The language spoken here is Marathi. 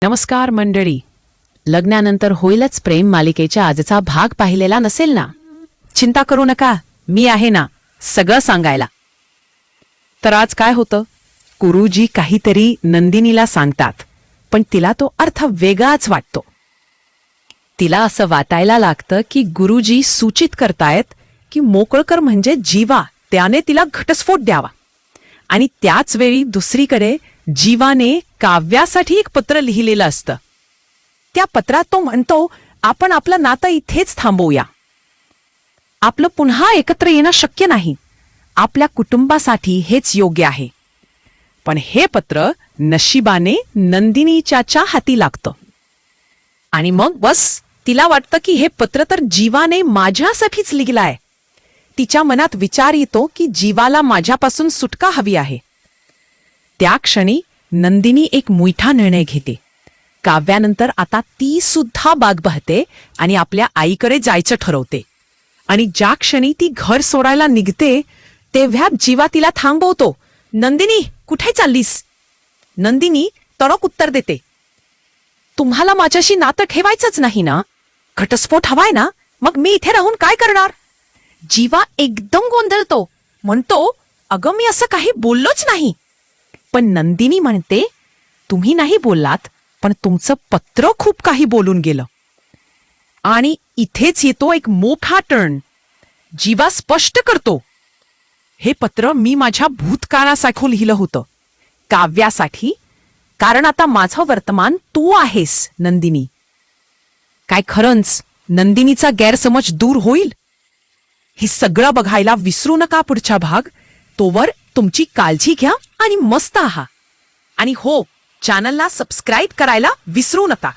नमस्कार मंडळी. लग्नानंतर होईलच प्रेम मालिकेच्या आजचा भाग पाहिलेला नसेल ना? चिंता करू नका, मी आहे ना सगळं सांगायला. तर आज काय होतं, गुरुजी काहीतरी नंदिनीला सांगतात, पण तिला तो अर्थ वेगळाच वाटतो. तिला असं वाटायला लागतं की गुरुजी सूचित करतायत की मोकळकर म्हणजे जीवा, त्याने तिला घटस्फोट द्यावा. आणि त्याच वेळी दुसरीकडे जीवाने काव्यासाठी एक पत्र लिहिलेलं असतं. त्या पत्रात तो म्हणतो, आपण आपलं नातं इथेच थांबवूया. आपलं पुन्हा एकत्र येणं शक्य नाही. आपल्या कुटुंबासाठी हेच योग्य आहे. पण हे पत्र नशिबाने नंदिनीच्या हाती लागतं. आणि मग बस तिला वाटतं की हे पत्र तर जीवाने माझ्यासाठीच लिहिलंय. तिच्या मनात विचार येतो की जीवाला माझ्यापासून सुटका हवी आहे. त्या क्षणी नंदिनी एक मोठा निर्णय घेते. काव्यानंतर आता ती सुद्धा बाग बहते आणि आपल्या आईकडे जायचं ठरवते. आणि ज्या क्षणी ती घर सोडायला निघते तेव्हा जीवा तिला थांबवतो. नंदिनी, कुठे चाललीस? नंदिनी तडक उत्तर देते, तुम्हाला माझ्याशी नातं ठेवायचंच नाही ना? घटस्फोट हवाय ना? मग मी इथे राहून काय करणार? जीवा एकदम गोंधळतो, म्हणतो, अगं मी असं काही बोललोच नाही. पण नंदिनी म्हणते, तुम्ही नाही बोललात, पण तुमचं पत्र खूप काही बोलून गेलं. आणि इथेच येतो एक मोठा टर्न. जीवा स्पष्ट करतो, हे पत्र मी माझ्या भूतकाळासाठी लिहिलं होतं, काव्यासाठी. कारण आता माझं वर्तमान तू आहेस नंदिनी. काय खरंच नंदिनीचा गैरसमज दूर होईल? हे सगळं बघायला विसरू नका पुढचा भाग. तोवर तुमची काळजी घ्या आणि मस्त आहा. आणि हो, चॅनलला सबस्क्राईब करायला विसरू नका.